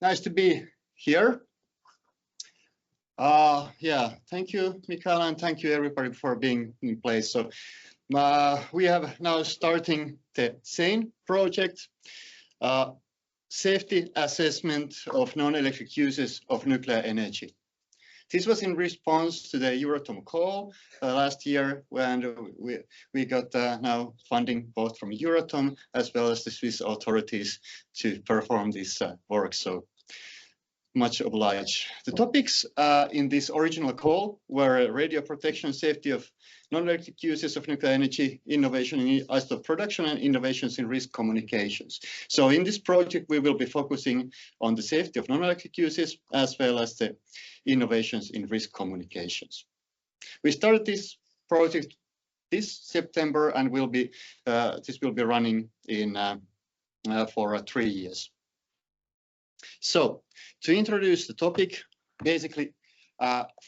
Nice to be here. Yeah, thank you, Mikaela, and thank you everybody for being in place. So we have now starting the SANE project, safety assessment of non-electric uses of nuclear energy. This was in response to the Euratom call last year, when we got now funding both from Euratom as well as the Swiss authorities to perform this work. So much obliged. The topics in this original call were radio protection, safety of non-electric uses of nuclear energy, innovation in isotope production, and innovations in risk communications. So in this project, we will be focusing on the safety of non-electric uses as well as the innovations in risk communications. We started this project this September, and this will be running in for 3 years. So to introduce the topic, basically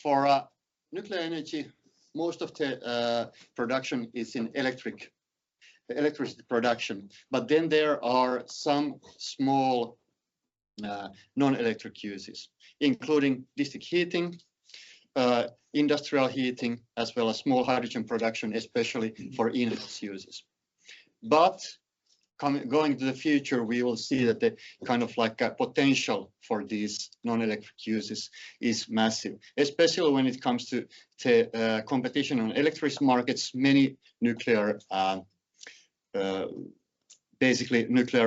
for nuclear energy, most of the production is in electricity production, but then there are some small non-electric uses, including district heating, industrial heating, as well as small hydrogen production, especially for in-house uses. But going to the future, we will see that the kind of like potential for these non-electric uses is massive, especially when it comes to competition on electricity markets. Many nuclear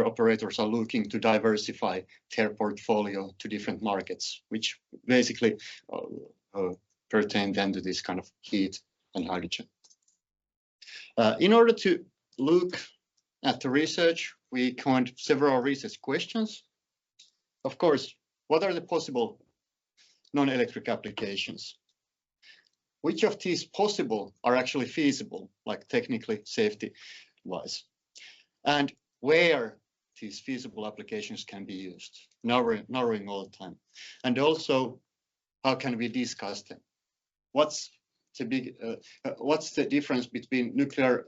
operators are looking to diversify their portfolio to different markets, which basically pertain then to this kind of heat and hydrogen. In order to look at the research, we coined several research questions. Of course, what are the possible non-electric applications? Which of these possible are actually feasible, like technically, safety-wise? And where these feasible applications can be used, narrowing all the time. And also, how can we discuss them? What's the difference between nuclear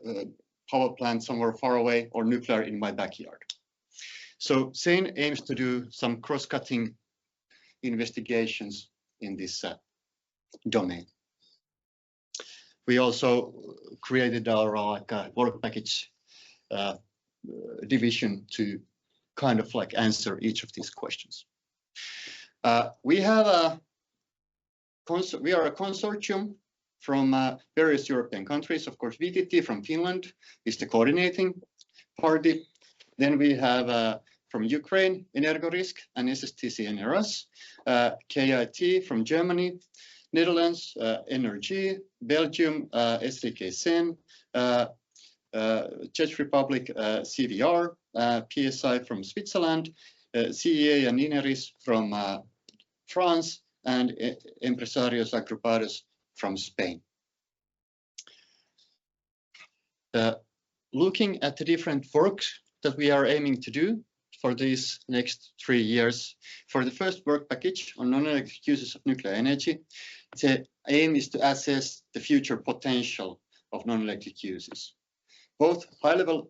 power plant somewhere far away or nuclear in my backyard? So SANE aims to do some cross-cutting investigations in this domain. We also created our work package division to kind of like answer each of these questions. We are a consortium from various European countries. Of course, VTT from Finland is the coordinating party. Then we have from Ukraine, Energorisk and SSTC NRS, KIT from Germany, Netherlands, NRG, Belgium, SDK SANE, Czech Republic, CVR, PSI from Switzerland, CEA and INERIS from France, and Empresarios Agrupados from Spain. Looking at the different works that we are aiming to do for these next 3 years, for the first work package on non-electric uses of nuclear energy, the aim is to assess the future potential of non-electric uses, both high-level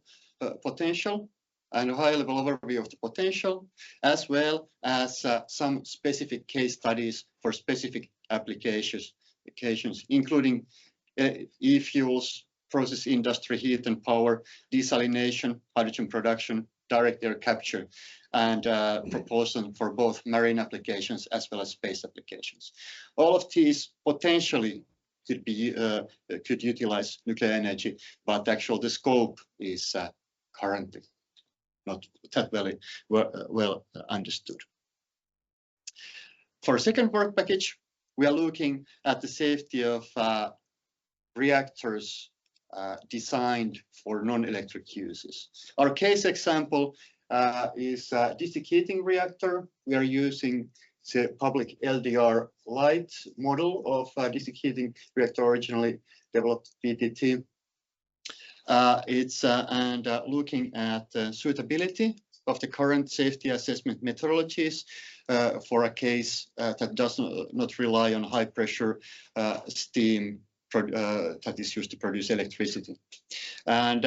potential and a high-level overview of the potential, as well as some specific case studies for specific applications, including e-fuels, process industry, heat and power, desalination, hydrogen production, direct air capture, and proposal for both marine applications as well as space applications. All of these potentially could utilize nuclear energy, but actually the scope is currently not that well understood. For a second work package, we are looking at the safety of reactors designed for non-electric uses. Our case example is a district heating reactor. We are using the public LDR light model of district heating reactor originally developed VTT. And looking at the suitability of the current safety assessment methodologies for a case that does not rely on high pressure steam that is used to produce electricity. And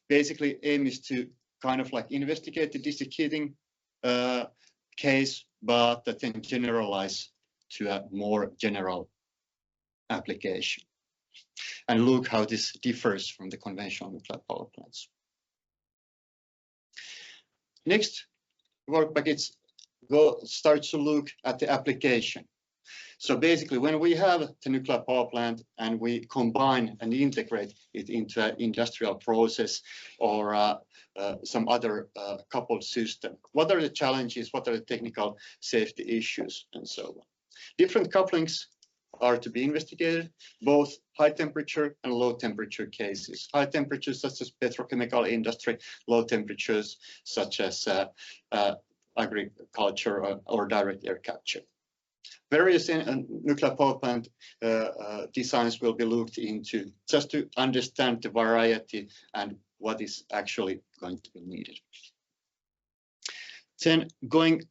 basically aim is to kind of like investigate the district heating case but that then generalize to a more general application. And look how this differs from the conventional nuclear power plants. Next, work package starts to look at the application. So basically, when we have the nuclear power plant and we combine and integrate it into an industrial process or some other coupled system, what are the challenges, what are the technical safety issues, and so on. Different couplings are to be investigated, both high temperature and low temperature cases. High temperatures such as petrochemical industry, low temperatures such as agriculture or direct air capture. Various nuclear power plant designs will be looked into just to understand the variety and what is actually going to be needed. Then going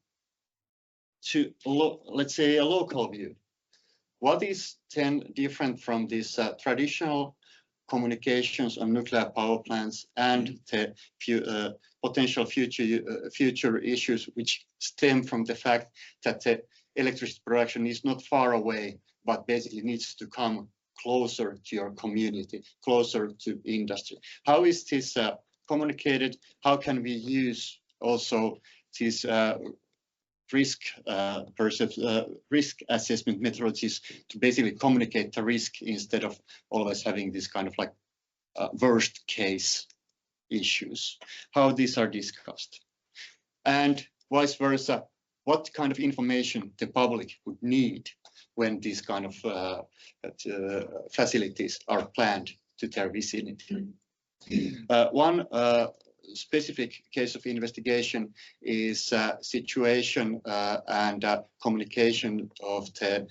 to, let's say, a local view. What is then different from these traditional communications on nuclear power plants and the potential future issues which stem from the fact that the electricity production is not far away, but basically needs to come closer to your community, closer to industry. How is this communicated? How can we use also these risk assessment methodologies to basically communicate the risk instead of always having this kind of like worst case issues? How these are discussed, and vice versa. What kind of information the public would need when these kind of facilities are planned to their vicinity? One specific case of investigation is situation and communication of the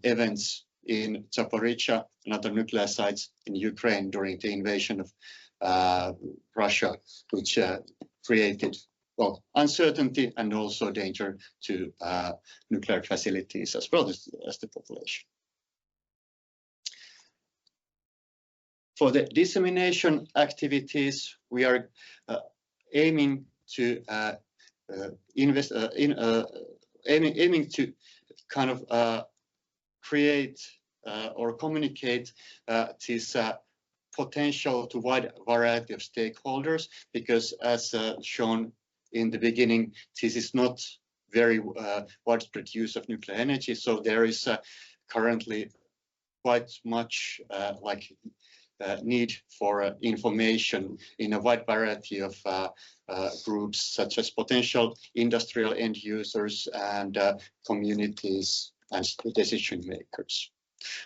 events in Zaporizhzhia and other nuclear sites in Ukraine during the invasion of Russia, which created uncertainty and also danger to nuclear facilities as well as the population. For the dissemination activities, we are aiming to aiming to kind of create or communicate this potential to wide variety of stakeholders, because as shown in the beginning, this is not very widespread use of nuclear energy. So there is currently quite much need for information in a wide variety of groups, such as potential industrial end users and communities and decision makers.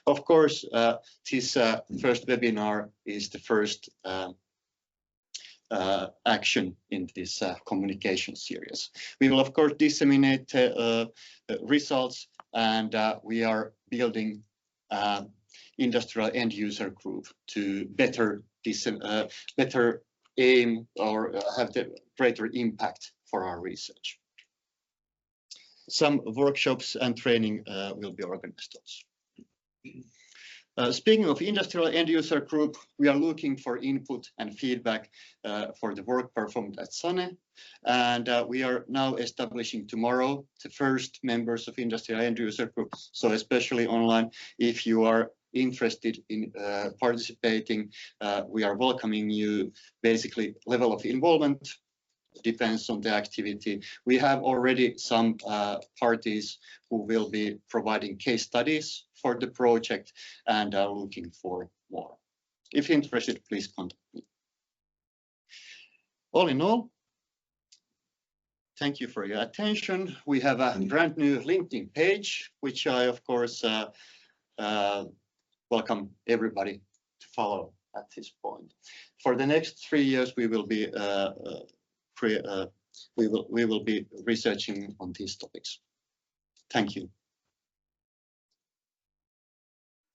Of course, this first webinar is the first action in this communication series. We will, of course, disseminate results, and we are building industrial end user group to better aim or have the greater impact for our research. Some workshops and training will be organized also. Speaking of industrial end user group, we are looking for input and feedback for the work performed at SANE, and we are now establishing tomorrow the first members of industrial end user group. So especially online, if you are interested in participating, we are welcoming you. Basically, level of involvement depends on the activity. We have already some parties who will be providing case studies for the project and are looking for more. If interested, please contact me. All in all, thank you for your attention. We have a brand new LinkedIn page, which I, of course, welcome everybody to follow at this point. For the next 3 years, we will be we will be researching on these topics. Thank you.